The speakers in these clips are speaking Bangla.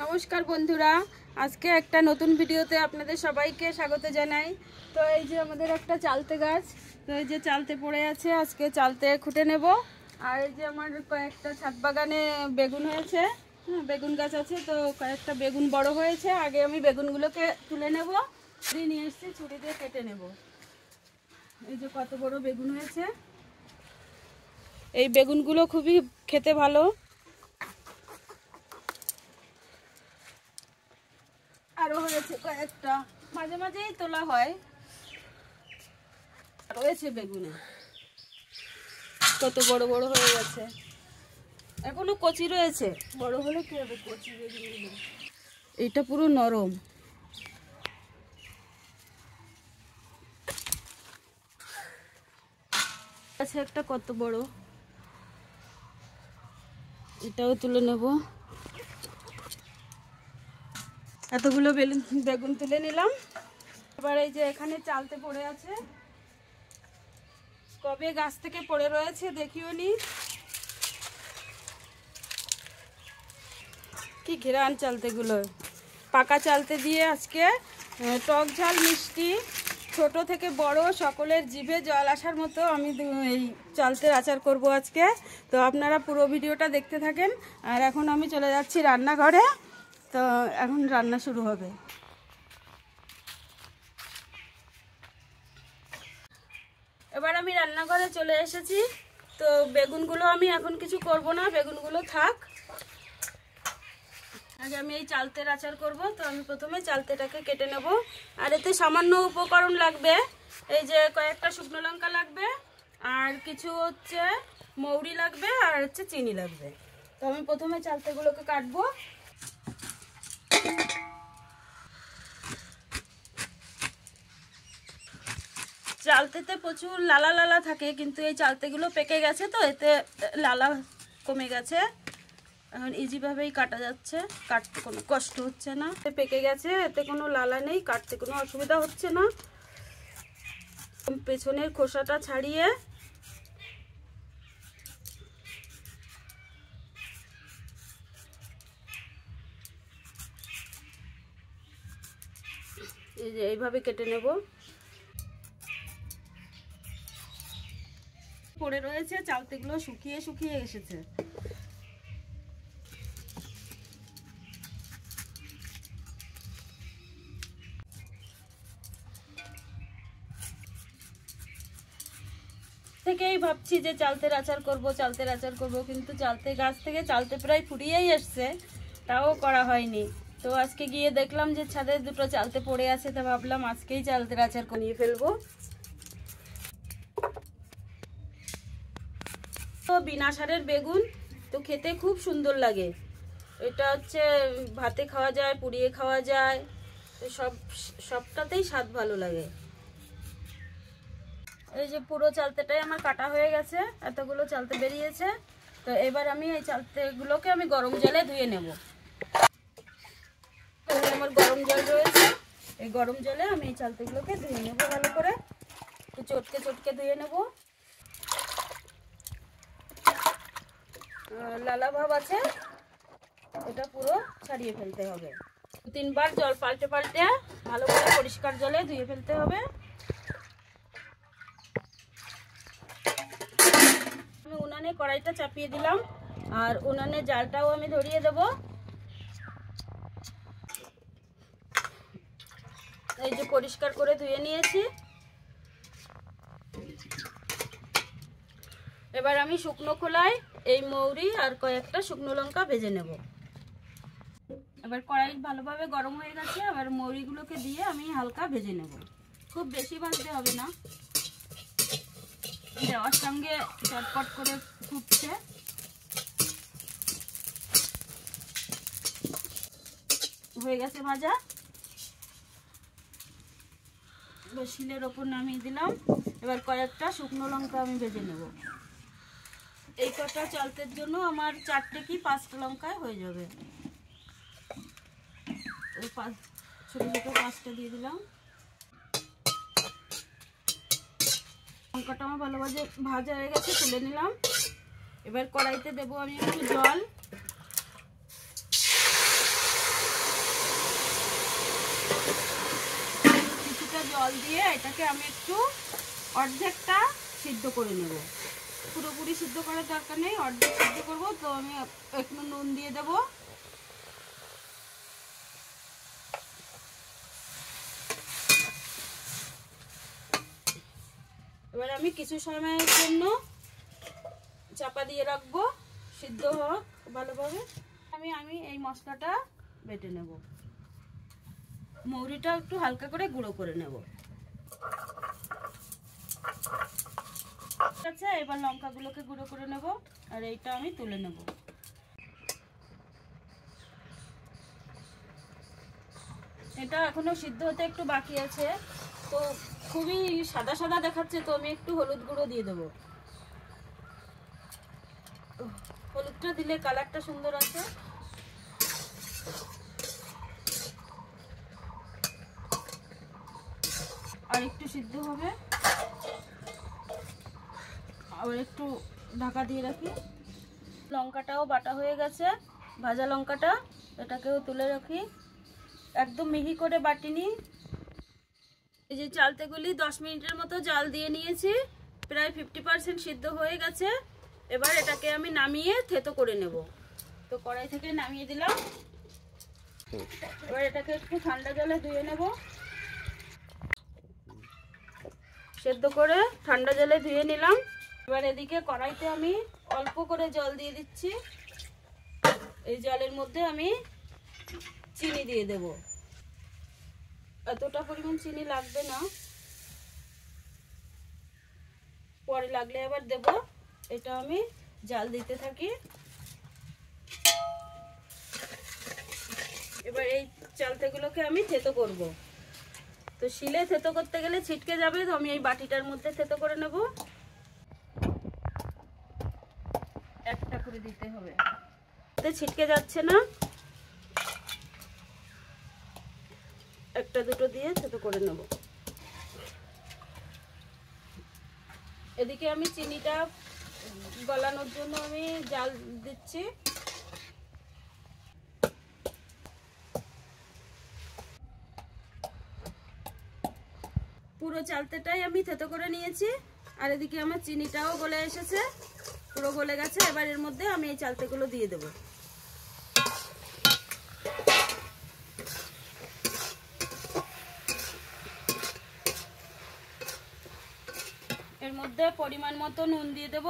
নমস্কার বন্ধুরা, আজকে একটা নতুন ভিডিওতে আপনাদের সবাইকে স্বাগত জানাই। তো এই যে আমাদের একটা চালতে গাছ, তো এই যে চালতে পড়ে আছে, আজকে চালতে খুঁটে নেব। আর এই যে আমার কয়েকটা ছাদ বাগানে বেগুন হয়েছে, বেগুন গাছ আছে, তো কয়েকটা বেগুন বড় হয়েছে। আগে আমি বেগুনগুলোকে তুলে নেব, ছুরি নিয়ে এসেছি, ছুরি দিয়ে কেটে নেব। এই যে কত বড় বেগুন হয়েছে, এই বেগুনগুলো খুবই খেতে ভালো। আরো হয়েছে কয়েকটা, মাঝে মাঝেই তোলা হয়। রয়েছে বেগুনে, কত বড় বড় হয়ে গেছে, এখনো কচি রয়েছে। বড় হলে কি হবে, কচি বেগুনগুলো। এইটা পুরো নরম। আছে একটা কত বড়, এটাও তুলে নেব। এতগুলো বেগুন তুলে নিলাম। এবার এই যে এখানে চালতে পড়ে আছে, কবে গাছ থেকে পড়ে রয়েছে দেখিও নি। কি ঘেরান চালতেগুলো, পাকা চালতে দিয়ে আজকে টক ঝাল মিষ্টি ছোট থেকে বড় সকলের জিভে জল আসার মতো আমি এই চালতের আচার করব আজকে। তো আপনারা পুরো ভিডিওটা দেখতে থাকেন। আর এখন আমি চলে যাচ্ছি রান্নাঘরে, তো এখন রান্না শুরু হবে। এবার আমি রান্নাঘরে চলে এসেছি। তো বেগুনগুলো আমি এখন কিছু করব না, বেগুনগুলো থাক। আগে আমি এই চালতের আচার করব। তো আমি প্রথমে চালতেটাকে কেটে নেব। আর এতে সামান্য উপকরণ লাগবে, এই যে কয়েকটা শুকনো লঙ্কা লাগবে, আর কিছু হচ্ছে মৌরি লাগবে, আর হচ্ছে চিনি লাগবে। তো আমি প্রথমে চালতেগুলোকে কাটবো। চালতেতে প্রচুর লালা লালা থাকে, কিন্তু এই চালতেগুলো পেকে গেছে, তো এতে লালা কমে গেছে। এখন ইজিভাবেই কাটা যাচ্ছে, কাটতে কোনো কষ্ট হচ্ছে না। পেকে গেছে, এতে কোনো লালা নেই, কাটতে কোনো অসুবিধা হচ্ছে না। পেছনের খোসাটা ছাড়িয়ে এই যে এইভাবে কেটে নেব। পড়ে রয়েছে, চালতেগুলো শুকিয়ে শুকিয়ে এসেছে। থেকেই ভাবছি যে চালতের আচার করব, চালতের আচার করব, কিন্তু চালতে গাছ থেকে চালতে প্রায় ফুরিয়েই এসছে, তাও করা হয়নি। তো আজকে গিয়ে দেখলাম যে ছাদে দুটো চালতে পড়ে আছে, তো ভাবলাম আজকেই চালতের আচার নিয়ে ফেলবো। তো বিনা সারের বেগুন, তো খেতে খুব সুন্দর লাগে। এটা হচ্ছে ভাতে খাওয়া যায়, পুড়িয়ে খাওয়া যায়, তো সবটাতেই স্বাদ ভালো লাগে। এই যে পুরো চালতেটাই আমার কাটা হয়ে গেছে, এতগুলো চালতে বেরিয়েছে। তো এবার আমি এই চালতেগুলোকে আমি গরম জলে ধুয়ে নেব। আমার গরম জল রয়েছে, এই গরম জলে আমি এই চালতেগুলোকে ধুয়ে নেব ভালো করে, একটু চটকে চটকে ধুয়ে নেব। লালা ভাব আছে, এটা পুরো ছাড়িয়ে ফেলতে হবে। 3বার জল পাল্টে পাল্টে ভালো করে পরিষ্কার জলে ধুয়ে ফেলতে হবে। আমি উনানে কড়াইটা চাপিয়ে দিলাম, আর উনানে জালটাও আমি ধরিয়ে দেব। এই যে পরিষ্কার করে ধুয়ে নিয়েছি। এবার আমি শুকনো খোলায় এই মৌরি আর কয়েকটা শুকনো লঙ্কা ভেজে নেব। এবার কড়াই ভালোভাবে গরম হয়ে গেছে, এবার মৌরিগুলোকে দিয়ে আমি হালকা ভেজে নেব। খুব বেশি ভাজতে হবে না, দেওয়ার সঙ্গে চটপট করে ফুটছে। হয়ে গেছে ভাজা, শিলের ওপর নামিয়ে দিলাম। এবার কয়েকটা শুকনো লঙ্কা আমি ভেজে নেব। এই কটা চালতের জন্য আমার 4টে কি 5টা লঙ্কায় হয়ে যাবে। ওই ছোট ছোট 5টা দিয়ে দিলাম। লঙ্কাটা আমার ভালোভাবে ভাজা হয়ে গেছে, তুলে নিলাম। এবার কড়াইতে দেবো আমি একটু জল। জল দিয়ে এটাকে আমি একটু অর্ধেকটা সিদ্ধ করে নেব। পুরোপুরি সিদ্ধ করার দরকার নেই, অর্ধেক সিদ্ধ করব। তো আমি একটু নুন দিয়ে দেব। এবার আমি কিছু সময়ের জন্য চাপা দিয়ে রাখবো, সিদ্ধ হোক ভালোভাবে। আমি এই মশলাটা বেটে নেব। মৌরিটা একটু হালকা করে গুঁড়ো করে নেব। আচ্ছা, এবার লঙ্কাগুলোকে গুঁড়ো করে নেব, আর এইটা আমি তুলে নেব। এটা এখনো সিদ্ধ হতে একটু বাকি আছে, তো খুবই সাদা সাদা দেখাচ্ছে, তো আমি একটু হলুদ গুঁড়ো দিয়ে দেবো। হলুদটা দিলে কালারটা সুন্দর আছে। আর একটু সিদ্ধ হবে, আবার একটু ঢাকা দিয়ে রাখি। লঙ্কাটাও বাটা হয়ে গেছে, ভাজা লঙ্কাটা, এটাকেও তুলে রাখি। একদম মিহি করে বাটিনি। এই যে চালতেগুলি 10 মিনিটের মতো জাল দিয়ে নিয়েছি, প্রায় 50% সিদ্ধ হয়ে গেছে। এবার এটাকে আমি নামিয়ে থেতো করে নেব। তো কড়াই থেকে নামিয়ে দিলাম। এবার এটাকে একটু ঠান্ডা জলে ধুয়ে নেব। সেদ্ধ করে ঠান্ডা জলে ধুয়ে নিলাম। এবার এদিকে কড়াইতে আমি অল্প করে জল দিয়ে দিচ্ছি। এই জলের মধ্যে আমি চিনি দিয়ে দেব। এতটা পরিমাণ চিনি লাগবে না, পরে লাগলে আবার দেব। এটা আমি জাল দিতে থাকি। এবার এই চালতেগুলোকে আমি থেতো করব। তো শিলে থেতো করতে গেলে ছিটকে যাবে, তো আমি এই বাটিটার মধ্যে থেতো করে নেব। একটা করে দিতে হবে, ছিটকে যাচ্ছে না। একটা দুটো দিয়ে থেতো করে নেব। এদিকে আমি চিনিটা গলানোর জন্য আমি জাল দিচ্ছি। পুরো চালতেটাই আমি থেতো করে নিয়েছি, আর এদিকে আমার চিনিটাও গলে এসেছে, পুরো গলে গেছে। এবার এর মধ্যে আমি এই চালতেগুলো দিয়ে দেব। এর মধ্যে পরিমাণ মতো নুন দিয়ে দেব।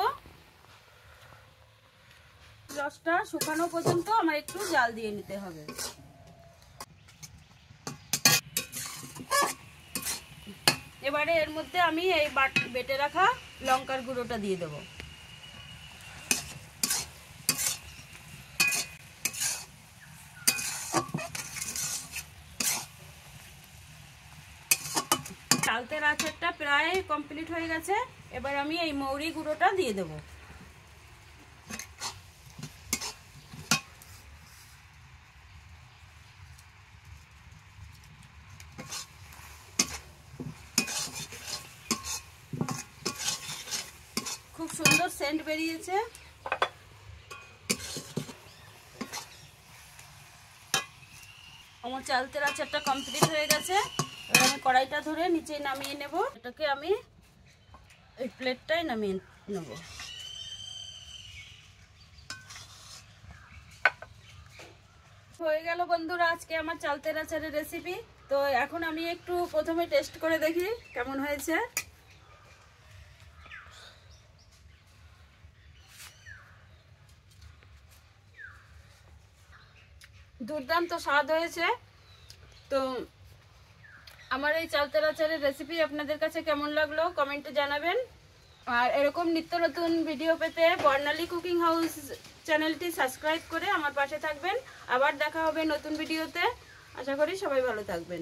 রসটা শুকানো পর্যন্ত আমার একটু জাল দিয়ে নিতে হবে। এবারে এর মধ্যে আমি এই বেটে রাখা লঙ্কার গুঁড়োটা দিয়ে দেব। চালতের আচারটা প্রায় কমপ্লিট হয়ে গেছে। এবার আমি এই মৌরি গুঁড়োটা দিয়ে দেব। খুব সুন্দর সেন্ট বেরিয়েছে। আমার চালতের আচারটা কমপ্লিট হয়ে গেছে। এবার আমি কড়াইটা ধরে নিচে নামিয়ে নেব। এটাকে আমি এই প্লেটটায় নামিয়ে নেব। হয়ে গেল বন্ধুরা আজকে আমার চালতের আচারের রেসিপি। তো এখন আমি একটু প্রথমে টেস্ট করে দেখি কেমন হয়েছে। দুর্দান্ত স্বাদ হয়েছে। তো আমার এই চালতের আচারের রেসিপি আপনাদের কাছে কেমন লাগলো কমেন্টে জানাবেন। আর এরকম নিত্য নতুন ভিডিও পেতে বর্ণালী কুকিং হাউস চ্যানেলটি সাবস্ক্রাইব করে আমার পাশে থাকবেন। আবার দেখা হবে নতুন ভিডিওতে। আশা করি সবাই ভালো থাকবেন।